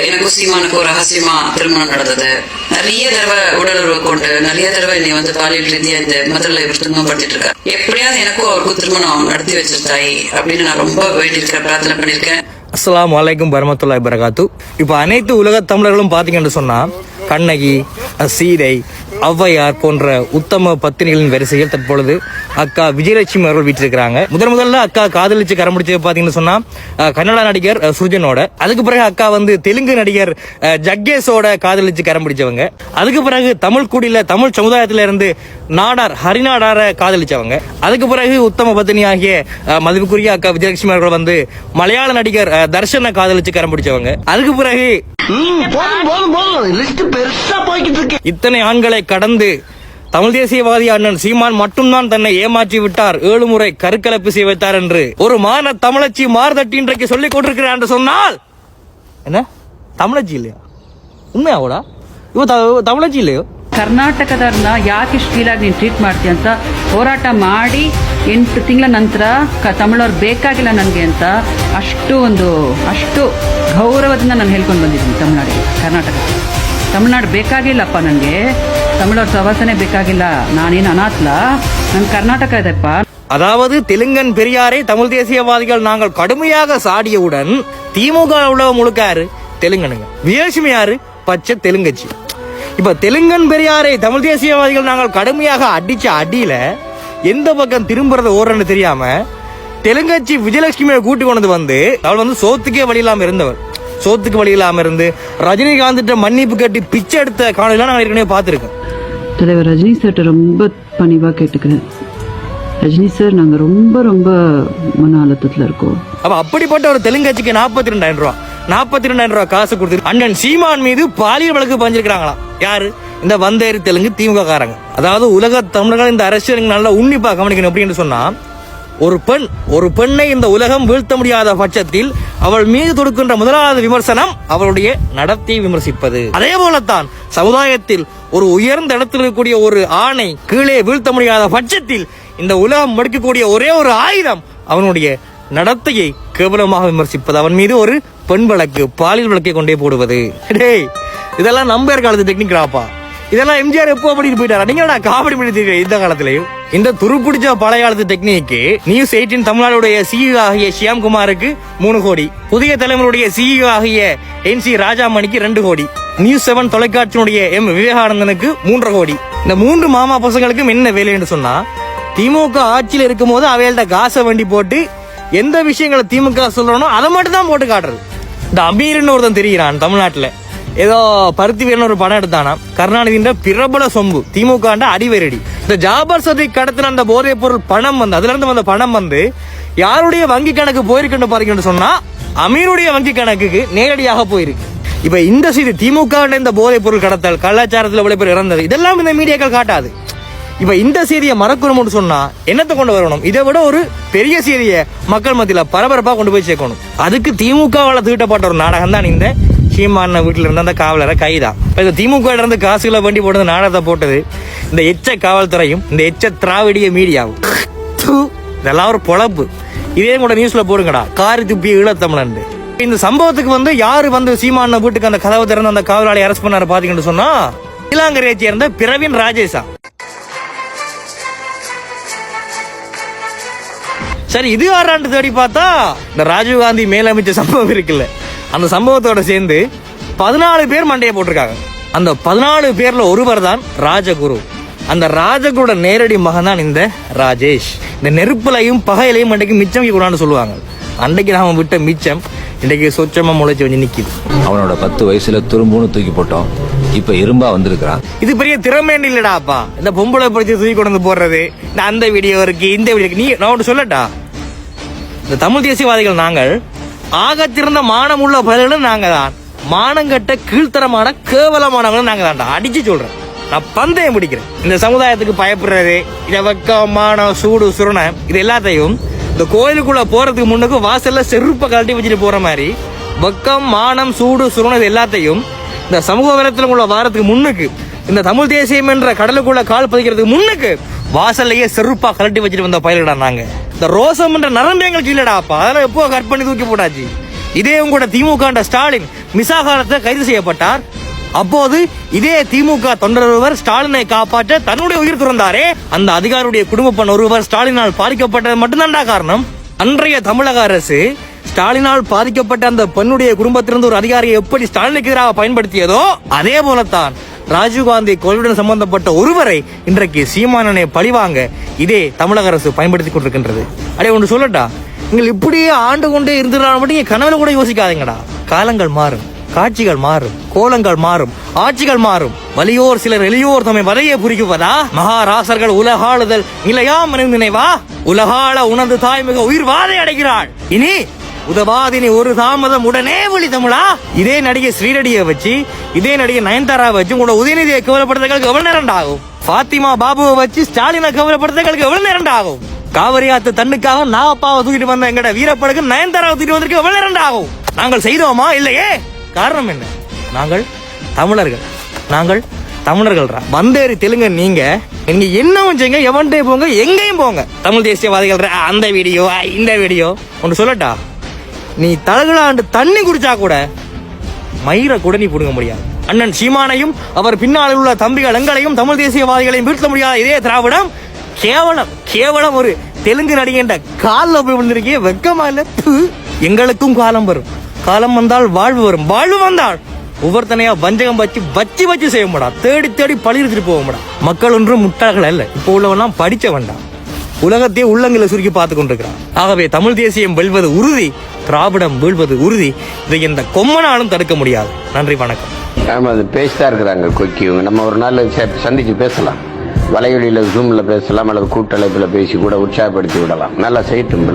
எனக்கும் சீமானுக்கும் ரகசியமா திருமணம் நடந்தது. நிறைய தடவை உடலுறவு கொண்டு நிறைய தடவை என்னை பாலியல் ரீதியா இந்த மதுரையில இவர் துன்பப்படுத்திட்டு இருக்காரு. எப்படியாவது எனக்கும் அவருக்கும் திருமணம் நடத்தி வச்சிருந்தாய் அப்படின்னு நான் ரொம்ப வேண்டியிருக்கேன், பிரார்த்தனை பண்ணிருக்கேன். அஸ்ஸலாமு அலைக்கும் வரமத்துல்லாஹி வரகாத்து. இப்போ அனைத்து உலக தமிழர்களும் பார்த்தீங்கன்னு சொன்னா கண்ணகி, சீதை, ஔவையார் போன்ற உத்தம பத்தினிகளின் வரிசையில் தற்பொழுது அக்கா விஜயலட்சுமி அவர்கள் வீட்டிருக்கிறாங்க. முதல்ல அக்கா காதலிச்சு கரம்பிடிச்சது பாத்தீங்கன்னு சொன்னா கன்னட நடிகர் சுர்ஜனோட. அதுக்கு பிறகு அக்கா தெலுங்கு நடிகர் ஜக்கேஷோட காதலிச்சு கரம்பிடிச்சவங்க. அதுக்கு பிறகு தமிழ் குடியில தமிழ் சமுதாயத்தில இருந்து நாடார் ஹரிநாடார காதலிச்சவங்க. அதுக்கு பிறகு உத்தம பத்தினி ஆகிய மதிப்புக்குரிய அக்கா விஜயலட்சுமி அவர்கள் மலையாள நடிகர் தர்ஷனை காதலிச்சு கரம்பிடிச்சவங்க. அதுக்கு பிறகு இத்தனை ஆண்களை கடந்து தமிழ் தேசியவாதி அண்ணன் சீமான் மட்டும்தான் தன்னை ஏமாற்றி விட்டார், 7 முறை கருக்கலப்பு செய்ய வைத்தார் என்று ஒரு மான தமிழச்சி மார்தட்டி இன்றைக்கு சொல்லிக் கொண்டிருக்கிறார் என்று சொன்னால் என்ன தமிழச்சி இல்லையா? உண்மையாவோடா ಇವ தமிழச்சி இல்லையೋ? ಕರ್ನಾಟಕದವ್ರನ್ನ ಯಾಕೆ ಇಷ್ಟು ಕೀಳಾಗಿ ನೀನು ಟ್ರೀಟ್ ಮಾಡ್ತೀಯ ಅಂತ ಹೋರಾಟ ಮಾಡಿ 8 ತಿಂಗಳ ನಂತರ ತಮಿಳವ್ರು ಬೇಕಾಗಿಲ್ಲ ನನಗೆ ಅಂತ ಅಷ್ಟು ಗೌರವದಿಂದ ನಾನು ಹೇಳ್ಕೊಂಡು ಬಂದಿದ್ದೀನಿ ತಮಿಳ್ನಾಡಿಗೆ. ತಮಿಳ್ನಾಡು ಬೇಕಾಗಿಲ್ಲಪ್ಪ ನನಗೆ, தமிழர் சவாசனே ಬೇಕಾಗಿಲ್ಲ, நானேನು அனாத்ல, நான் கர்நாடக இதப்ப. அதாவது தெலுங்கன் பெரியாரை தமிழ் தேசியவாதிகள் நாங்கள் கடுமையாக சாடியவுடன் திமுக உள்ள முழுக்காரு தெலுங்கனுங்க, விஜயலட்சுமி யாரு பச்சை தெலுங்கச்சி. இப்ப தெலுங்கன் பெரியாரை தமிழ் தேசியவாதிகள் நாங்கள் கடுமையாக அடிச்ச அடியில எந்த பக்கம் திரும்புறது ஓரன்னு தெரியாம தெலுங்கச்சி விஜயலட்சுமியை கூட்டி கொண்டு அவள் சோத்துக்கே வழி இல்லாம இருந்தவர். சோத்துக்கு வழி இல்லாம இருந்து ரஜினிகாந்த் மன்னிப்பு கட்டி பிச்சை எடுத்த காணொலிலாம் நான் ஏற்கனவே பார்த்திருக்கேன். தலைவர் ரஜினி சார்ட்ட ரொம்ப பணிவா கேட்டுக்கிறேன். ரஜினி சார் நாங்க ரொம்ப ரொம்ப மன அழுத்தத்துல இருக்கோம். அப்ப அப்படிப்பட்ட ஒரு தெலுங்கட்சிக்கு 42,000 ரூபாய் காசு கொடுத்து அண்ணன் சீமான் மீது பாலியல் வழக்கு பதிஞ்சிருக்காங்களாம். யாரு? இந்த வந்தேரி தெலுங்கு திமுக காரங்க. அதாவது உலக தமிழர்கள் இந்த அரசியல் நல்லா உன்னிப்பா கவனிக்கணும். அப்படின்னு சொன்னா ஒரு பெண்ணை இந்த உலகம் வீழ்த்த முடியாத பட்சத்தில் அவள் மீது தொடுக்கின்ற முதலாவது விமர்சனம் அவளுடைய நடத்தையை விமர்சிப்பது. அதே போலத்தான் சமுதாயத்தில் ஒரு உயர்ந்த இடத்தில் இருக்கக்கூடிய ஒரு ஆணை கீழே வீழ்த்த முடியாத பட்சத்தில் இந்த உலகம் மடிக்கக்கூடிய ஒரே ஒரு ஆயுதம் அவனுடைய நடத்தையை கேவலமாக விமர்சிப்பது. அவன் மீது ஒரு பெண் வழக்கு, பாலியல் வழக்கை கொண்டே போடுவது. இதெல்லாம் நம்பர் காலத்து டெக்னிக்ராப்பா. இதெல்லாம் எம்ஜிஆர் எப்போ அப்படி போயிட்டாரா? நீங்க காமெடி பண்ணிட்டு இந்த காலத்திலையும் இந்த துருப்பிடிச்ச பழைய காலத்து டெக்னிக்கு நியூஸ் 18 தமிழ்நாடுடைய சிஇஓ ஆகிய ஷியாம்குமாருக்கு 3 கோடி, புதிய தலைவருடைய சிஇஓ ஆகிய NC ராஜாமணிக்கு 2 கோடி, நியூஸ் 7 தொலைக்காட்சியினுடைய M விவேகானந்தனுக்கு 3.5 கோடி. இந்த 3 மாமா பசங்களுக்கும் என்ன வேலைன்னு சொன்னா திமுக ஆட்சியில் இருக்கும் போது அவைகள்ட்ட காசை வண்டி போட்டு எந்த விஷயங்களை திமுக சொல்றனோ அதை மட்டும் தான் போட்டு காட்டுறது. இந்த அமீர்னு ஒருத்தன் தெரிகிறான் தமிழ்நாட்டுல, ஏதோ பருத்தி வீரன் ஒரு படம் எடுத்தானா, கருணாநிதின்ற பிரபல சொம்பு திமுக அடிவேரடி. இந்த ஜாபர் சதிக் கடத்தின அந்த போதைப் பொருள் பணம் அதுல இருந்து வந்த பணம் யாருடைய வங்கி கணக்கு போயிருக்குன்னு பாருங்கன்னு சொன்னா அமீருடைய வங்கி கணக்குக்கு நேரடியாக போயிருக்கு. இப்ப இந்த செய்தி திமுக இந்த போதைப் பொருள் கடத்தல், கலாச்சாரத்தில் இவ்வளவு பேர் இறந்தது, இதெல்லாம் இந்த மீடியாக்கள் காட்டாது. இப்ப இந்த செய்தியை மறக்கணும்னு சொன்னா என்னத்தை கொண்டு வரணும்? இதை விட ஒரு பெரிய செய்தியை மக்கள் மத்தியில பரபரப்பா கொண்டு போய் சேர்க்கணும். அதுக்கு திமுகவால தீட்டப்பட்ட ஒரு நாடகம் தான் இந்த சீமான வீட்டுல இருந்த அந்த காவலரை கைதான். இந்த திமுக இருந்து காசுகளை வண்டி போட்டது நாடகத்தை போட்டது இந்த எச்ச காவல்துறையும் இந்த எச்ச திராவிடிய மீடியாவும். இதெல்லாம் ஒரு பொழப்பு. இதே கூட நியூஸ்ல போடுங்கடா, காரி துப்பி ஈழத்தமிழன். இந்த சம்பவத்துக்கு யாரு சீமான வீட்டுக்கு அந்த கதவை திறந்து அந்த காவலாளி அரெஸ்ட் பண்ணாரு பாத்தீங்கன்னு சொன்னா இலாங்கரையை சேர்ந்த பிரவீன் ராஜேஷா. சரி, இது யாராண்டு தேடி பார்த்தா இந்த ராஜீவ்காந்தி மேலமைச்ச சம்பவம் இருக்குல்ல, அந்த சம்பவத்தோட சேர்ந்து 14 பேர் மண்டையை போட்டிருக்காங்க. அந்த 14 பேர்ல ஒருவர் தான் ராஜகுரு. அந்த ராஜகுரோட நேரடி மகன் தான் இந்த ராஜேஷ். இந்த நெருப்புலையும் பகையிலையும் அன்றைக்கு மிச்சம் கூடான்னு சொல்லுவாங்க. அன்றைக்கு நாம விட்ட மிச்சம் இன்றைக்கு சொச்சமா முளைச்சு வந்து நிக்குது. அவனோட 10 வயசுல துரும்புன்னு தூக்கி போட்டோம், இப்ப இரும்பா வந்திருக்கான். இது பெரிய திறமைன்னு இல்லடாப்பா. இந்த பொம்பளை பறிச்சு தூக்கி கொண்டு போடுறது, அந்த வீடியோ இருக்கு, இந்த வீடியோ இருக்கு. நான் ஒன்று சொல்லட்டா, இந்த தமிழ் தேசியவாதிகள் நாங்கள் ஆகச்சிறந்த மானம் உள்ள பயிர்களும் நாங்க தான், மானங்கட்ட கீழ்த்தரமான கேவலமானவங்களும் நாங்க தான்டா. அடிச்சு சொல்றேன், நான் பந்தயம் பிடிக்கிறேன். இந்த சமுதாயத்துக்கு பயப்படுறது, இத வெக்கம், மானம், சூடு, சுரணை, இது எல்லாத்தையும் இந்த கோயிலுக்குள்ள போறதுக்கு முன்னுக்கு வாசல்ல செருப்பை கழட்டி வச்சுட்டு போற மாதிரி வெக்கம், மானம், சூடு, சுரணை இது எல்லாத்தையும் இந்த சமூக விரத்துல உள்ள வாரத்துக்கு முன்னுக்கு இந்த தமிழ் தேசியம் என்ற கடலுக்குள்ள கால் பதிக்கிறதுக்கு முன்னுக்கு வாசல்லையே செருப்பா கழட்டி வச்சுட்டு வந்த பயிரிடா நாங்க. இந்த ரோசம் என்ற நரம்பு எங்களுக்கு இல்லடாப்பா, அதெல்லாம் எப்போ கட் பண்ணி தூக்கி போட்டாச்சு. இதே உங்களோட திமுக ஸ்டாலின் மிசா காலத்துல கைது செய்யப்பட்டார். அப்போது இதே திமுக தொண்டர் ஒருவர் ஸ்டாலினை காப்பாற்ற தன்னுடைய உயிர் துறந்தாரே, அந்த அதிகாரியுடைய குடும்ப பெண் ஒருவர் ஸ்டாலினால் பாதிக்கப்பட்டது மட்டும்தான்டா காரணம். அன்றைய தமிழக அரசு ஸ்டாலினால் பாதிக்கப்பட்ட அந்த பெண்ணுடைய குடும்பத்திலிருந்து ஒரு அதிகாரியை எப்படி ஸ்டாலினுக்கு எதிராக பயன்படுத்தியதோ அதே போலத்தான் ராஜீவ்காந்தி கொலையுடன் சம்பந்தப்பட்ட ஒருவரை இன்றைக்கு சீமானனை பழிவாங்க இதே தமிழக அரசு பயன்படுத்திக் கொண்டிருக்கின்றது. அடே ஒன்று சொல்லட்டா, நீங்கள் இப்படியே ஆண்டு கொண்டே இருந்துடலாம் மட்டும் கனவுல கூட யோசிக்காதீங்கடா. காலங்கள் மாறும், காட்சிகள் மாறும், கோலங்கள் மாறும், ஆட்சிகள் மாறும். வலியோர் சிலர் எளியோர் தம்மை வலையே புரிக்குவதா? மகாராசர்கள் உலகாளுதல் நிலையாம் நினைவா? உலகாள உணர்ந்து தாய்மிக உயிர் வாதை அடைகிறாள். இனி உதவாதினி ஒரு தாமதம் உடனே ஒளி தமிழா. இதே நடிகை ஸ்ரீரெடியை வச்சு, இதே நடிகை நயன்தாரா வச்சு உங்களோட உதயநிதியை கவலைப்படுத்துறதுக்கு எவ்வளவு நேரம் ஆகும்? பாத்திமா பாபுவை வச்சு ஸ்டாலினை கவலைப்படுத்துறதுக்கு எவ்வளவு நேரம் ஆகும்? காவிரி ஆத்து தண்ணுக்காக நாகப்பாவை தூக்கிட்டு வந்த எங்கட வீரப்படகு நயன்தாராவை தூக்கிட்டு வந்திருக்கு எவ்வளவு நேரம் ஆகும்? நாங்கள் செய்தோமா? இல்லையே. காரணம் என்ன? நாங்கள் தமிழர்கள், நாங்கள் தமிழர்கள். வந்தேறி தெலுங்கு நீங்க என்னவும் செய்யுங்க, எவன்டே போங்க, எங்கேயும் போங்க. தமிழ் தேசியவாதிகள் அந்த வீடியோ இந்த வீடியோ ஒன்று சொல்லட்டா, நீ தலகுலாண்டு தண்ணி குடிச்சா கூட மயிரை கூட நீ புடுங்க முடியாது. அண்ணன் சீமானையும் அவர் பின்னால் உள்ள தம்பிகள் எங்களையும் தமிழ் தேசியவாதிகளையும் வீழ்த்த முடியாத இதே திராவிடம் கேவலம் கேவலம் ஒரு தெலுங்கு நடிகை காலில் போய் விழுந்திருக்கே, வெக்கமா இல்ல? எங்களுக்கும் காலம் வரும், காலம் வந்தால் வாழ்வு வரும், வாழ்வு வந்தால் ஒவ்வொருத்தனையா வஞ்சகம் வச்சு வச்சு செய்ய முடியா, தேடி தேடி பழிர்த்துட்டு போக முடியா. மக்கள் ஒன்றும் முட்டாள்கள் அல்ல, இப்போ உள்ளவெல்லாம் படிச்ச வேண்டாம், உலகத்தையே உள்ளங்களை சுருக்கி பார்த்து கொண்டிருக்கிறான். ஆகவே தமிழ் தேசியம் வெல்வது உறுதி, திராவிடம் வீழ்வது உறுதி. இதை எந்த கொம்மனாலும் தடுக்க முடியாது. நன்றி, வணக்கம். ஆமாம், அது பேசிதான் இருக்கிறாங்க கொக்கி. நம்ம ஒரு நாள் சந்திச்சு பேசலாம், வலையொலியில் ஜூமில் பேசலாம், அல்லது கூட்டமைப்பில் பேசி கூட உற்சாகப்படுத்தி விடலாம். நல்லா செய்யட்டும்.